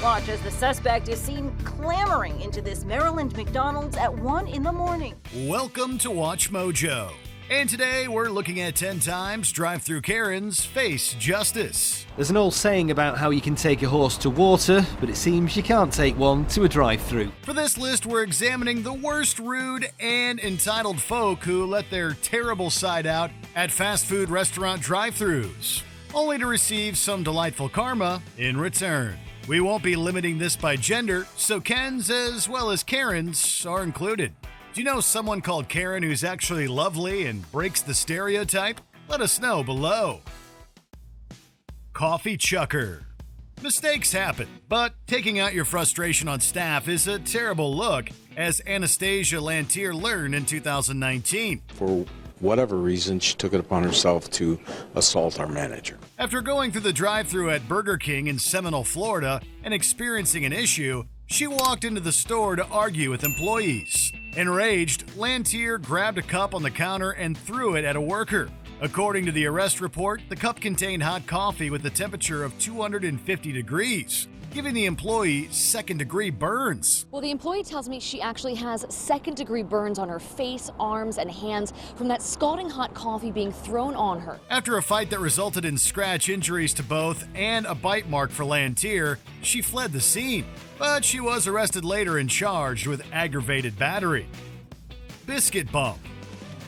Watch as the suspect is seen clambering into this Maryland McDonald's at 1 in the morning. Welcome to Watch Mojo. And today we're looking at 10 times drive-thru Karens face justice. There's an old saying about how you can take a horse to water, but it seems you can't take one to a drive-thru. For this list, we're examining the worst rude and entitled folk who let their terrible side out at fast food restaurant drive-thrus, only to receive some delightful karma in return. We won't be limiting this by gender, so Kens as well as Karens are included. Do you know someone called Karen who's actually lovely and breaks the stereotype? Let us know below. Coffee chucker. Mistakes happen, but taking out your frustration on staff is a terrible look, as Anastasia Lantier learned in 2019. For whatever reason, she took it upon herself to assault our manager. After going through the drive-thru at Burger King in Seminole, Florida, and experiencing an issue, she walked into the store to argue with employees. Enraged, Lantier grabbed a cup on the counter and threw it at a worker. According to the arrest report, the cup contained hot coffee with a temperature of 250 degrees, giving the employee second-degree burns. Well, the employee tells me she actually has second-degree burns on her face, arms, and hands from that scalding hot coffee being thrown on her. After a fight that resulted in scratch injuries to both and a bite mark for Lantier, she fled the scene, but she was arrested later and charged with aggravated battery. Biscuit Bump.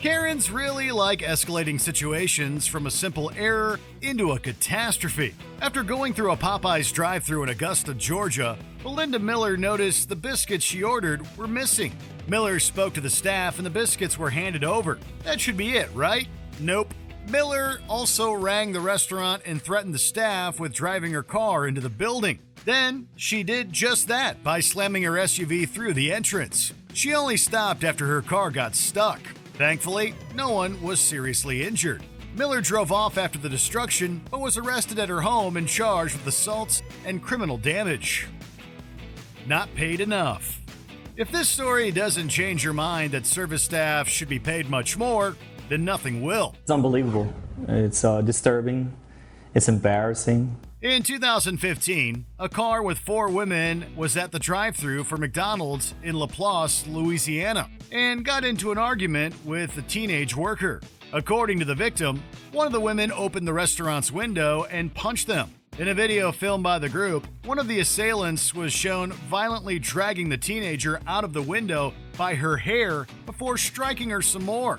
Karens really like escalating situations from a simple error into a catastrophe. After going through a Popeyes drive-thru in Augusta, Georgia, Belinda Miller noticed the biscuits she ordered were missing. Miller spoke to the staff and the biscuits were handed over. That should be it, right? Nope. Miller also rang the restaurant and threatened the staff with driving her car into the building. Then she did just that by slamming her SUV through the entrance. She only stopped after her car got stuck. Thankfully, no one was seriously injured. Miller drove off after the destruction, but was arrested at her home and charged with assaults and criminal damage. Not paid enough. If this story doesn't change your mind that service staff should be paid much more, then nothing will. It's unbelievable. It's disturbing. It's embarrassing. In 2015, a car with 4 women was at the drive-thru for McDonald's in Laplace, Louisiana, and got into an argument with a teenage worker. According to the victim, one of the women opened the restaurant's window and punched them. In a video filmed by the group, one of the assailants was shown violently dragging the teenager out of the window by her hair before striking her some more.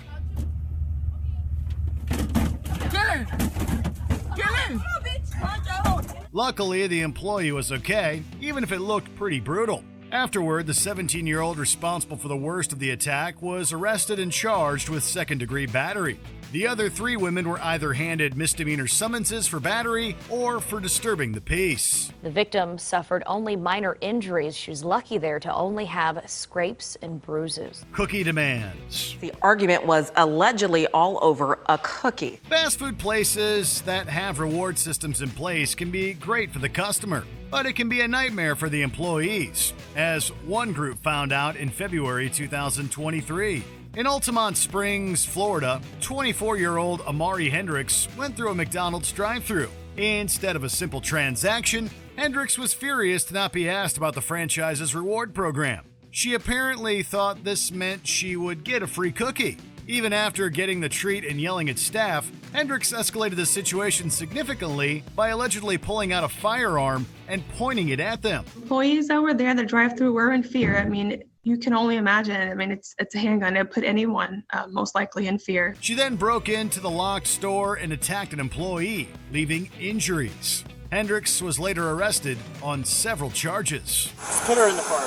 Luckily, the employee was okay, even if it looked pretty brutal. Afterward, the 17-year-old responsible for the worst of the attack was arrested and charged with second-degree battery. The other 3 women were either handed misdemeanor summonses for battery or for disturbing the peace. The victim suffered only minor injuries. She was lucky there to only have scrapes and bruises. Cookie demands. The argument was allegedly all over a cookie. Fast food places that have reward systems in place can be great for the customer, but it can be a nightmare for the employees, as one group found out in February 2023. In Altamont Springs, Florida, 24-year-old Amari Hendricks went through a McDonald's drive-thru. Instead of a simple transaction, Hendricks was furious to not be asked about the franchise's reward program. She apparently thought this meant she would get a free cookie. Even after getting the treat and yelling at staff, Hendricks escalated the situation significantly by allegedly pulling out a firearm and pointing it at them. Employees that were there at the drive-thru were in fear. I mean, you can only imagine. I mean, it's a handgun. It put anyone most likely in fear. She then broke into the locked store and attacked an employee, leaving injuries. Hendricks was later arrested on several charges. Put her in the car.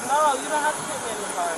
No, you don't have to put me in the car.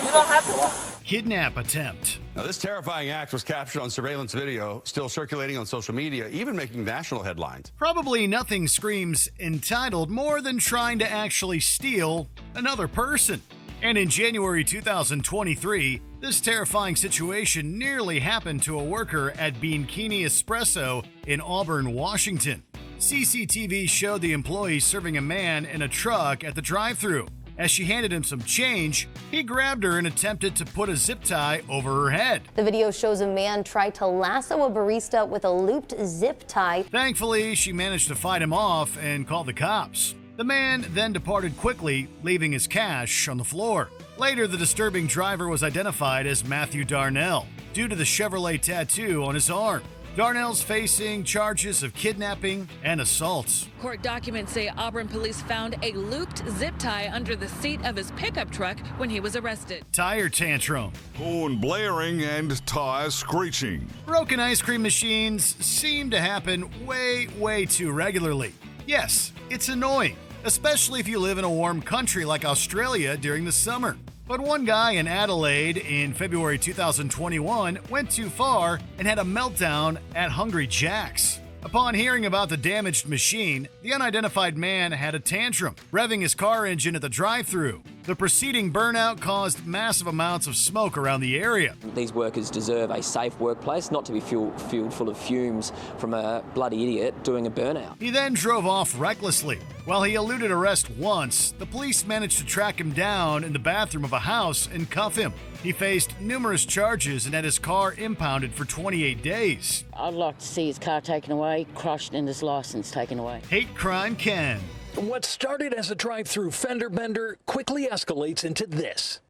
You don't have to. Kidnap attempt. Now, this terrifying act was captured on surveillance video, still circulating on social media, even making national headlines. Probably nothing screams entitled more than trying to actually steal another person. And in January 2023, this terrifying situation nearly happened to a worker at Bikini Espresso in Auburn, Washington. CCTV showed the employee serving a man in a truck at the drive-thru. As she handed him some change, he grabbed her and attempted to put a zip tie over her head. The video shows a man try to lasso a barista with a looped zip tie. Thankfully, she managed to fight him off and call the cops. The man then departed quickly, leaving his cash on the floor. Later, the disturbing driver was identified as Matthew Darnell due to the Chevrolet tattoo on his arm. Darnell's facing charges of kidnapping and assault. Court documents say Auburn police found a looped zip tie under the seat of his pickup truck when he was arrested. Tire tantrum. Horn blaring and tires screeching. Broken ice cream machines seem to happen way too regularly. Yes, it's annoying, especially if you live in a warm country like Australia during the summer. But one guy in Adelaide in February 2021 went too far and had a meltdown at Hungry Jack's. Upon hearing about the damaged machine, the unidentified man had a tantrum, revving his car engine at the drive-thru. The preceding burnout caused massive amounts of smoke around the area. These workers deserve a safe workplace, not to be fueled full of fumes from a bloody idiot doing a burnout. He then drove off recklessly. While he eluded arrest once, the police managed to track him down in the bathroom of a house and cuff him. He faced numerous charges and had his car impounded for 28 days. I'd like to see his car taken away, crushed, and his license taken away. Hate crime Ken. What started as a drive-through fender bender quickly escalates into this.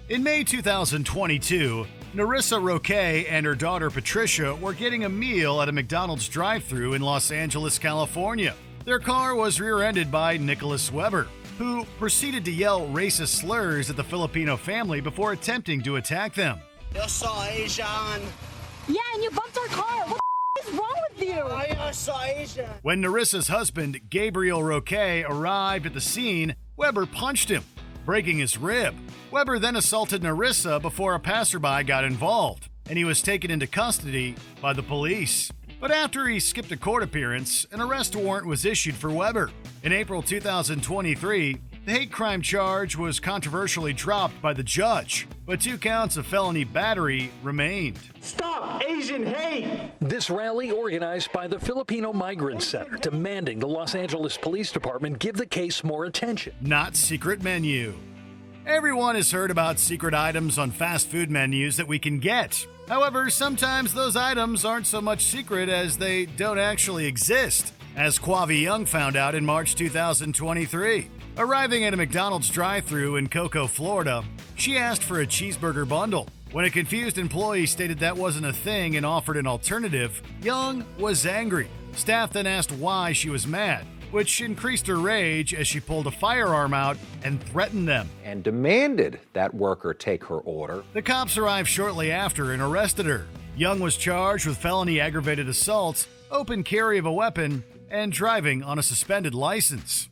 In May 2022, Narissa Roque and her daughter Patricia were getting a meal at a McDonald's drive-thru in Los Angeles, California. Their car was rear-ended by Nicholas Weber, who proceeded to yell racist slurs at the Filipino family before attempting to attack them. You're so Asian. Yeah, and you bumped our car. What the is wrong with you? You're so Asian. When Narissa's husband, Gabriel Roque, arrived at the scene, Weber punched him, breaking his rib. Weber then assaulted Narissa before a passerby got involved, and he was taken into custody by the police. But after he skipped a court appearance, an arrest warrant was issued for Weber. In April 2023, the hate crime charge was controversially dropped by the judge, but 2 counts of felony battery remained. Stop Asian hate! This rally organized by the Filipino Migrant Center, demanding the Los Angeles Police Department give the case more attention. Not secret menu. Everyone has heard about secret items on fast food menus that we can get. However, sometimes those items aren't so much secret as they don't actually exist, as Quavi Young found out in March 2023. Arriving at a McDonald's drive-thru in Cocoa, Florida, she asked for a cheeseburger bundle. When a confused employee stated that wasn't a thing and offered an alternative, Young was angry. Staff then asked why she was mad, which increased her rage as she pulled a firearm out and threatened them. And demanded that worker take her order. The cops arrived shortly after and arrested her. Young was charged with felony aggravated assault, open carry of a weapon, and driving on a suspended license.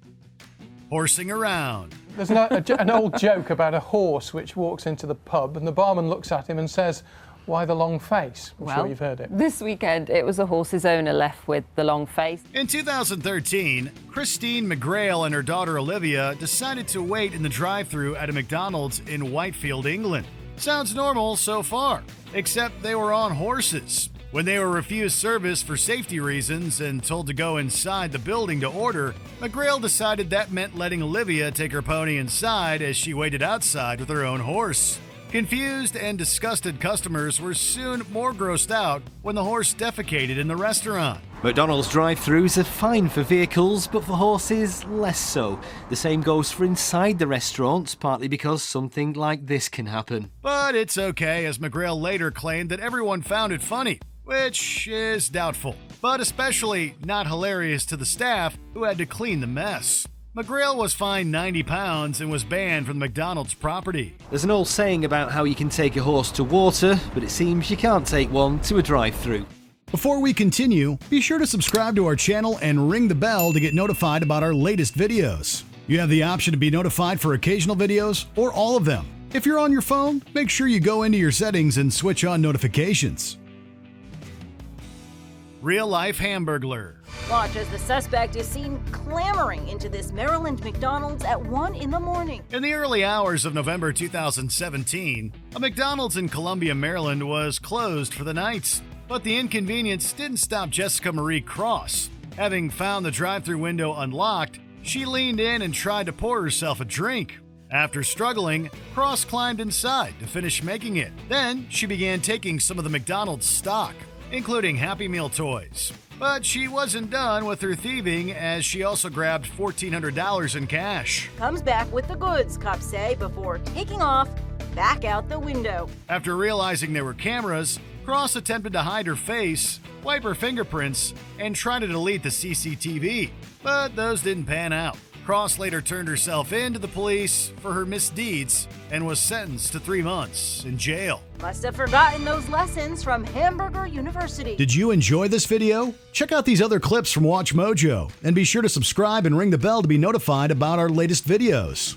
Horsing around. There's an old joke about a horse which walks into the pub and the barman looks at him and says, "Why the long face?" I'm sure you've heard it. This weekend, it was the horse's owner left with the long face. In 2013, Christine McGrail and her daughter Olivia decided to wait in the drive-thru at a McDonald's in Whitefield, England. Sounds normal so far, except they were on horses. When they were refused service for safety reasons and told to go inside the building to order, McGrail decided that meant letting Olivia take her pony inside as she waited outside with her own horse. Confused and disgusted customers were soon more grossed out when the horse defecated in the restaurant. McDonald's drive-thrus are fine for vehicles, but for horses, less so. The same goes for inside the restaurants, partly because something like this can happen. But it's okay, as McGrail later claimed that everyone found it funny, which is doubtful, but especially not hilarious to the staff who had to clean the mess. McGrail was fined £90 and was banned from the McDonald's property. There's an old saying about how you can take a horse to water, but it seems you can't take one to a drive-thru. Before we continue, be sure to subscribe to our channel and ring the bell to get notified about our latest videos. You have the option to be notified for occasional videos or all of them. If you're on your phone, make sure you go into your settings and switch on notifications. Real-life Hamburglar. Watch as the suspect is seen clambering into this Maryland McDonald's at 1 in the morning. In the early hours of November 2017, a McDonald's in Columbia, Maryland was closed for the night. But the inconvenience didn't stop Jessica Marie Cross. Having found the drive-thru window unlocked, She leaned in and tried to pour herself a drink. After struggling, Cross climbed inside to finish making it. Then she began taking some of the McDonald's stock, including Happy Meal toys. But she wasn't done with her thieving, as she also grabbed $1,400 in cash. Comes back with the goods, cops say, before taking off back out the window. After realizing there were cameras, Cross attempted to hide her face, wipe her fingerprints, and try to delete the CCTV, but those didn't pan out. Cross later turned herself in to the police for her misdeeds and was sentenced to 3 months in jail. Must have forgotten those lessons from Hamburglar University. Did you enjoy this video? Check out these other clips from WatchMojo and be sure to subscribe and ring the bell to be notified about our latest videos.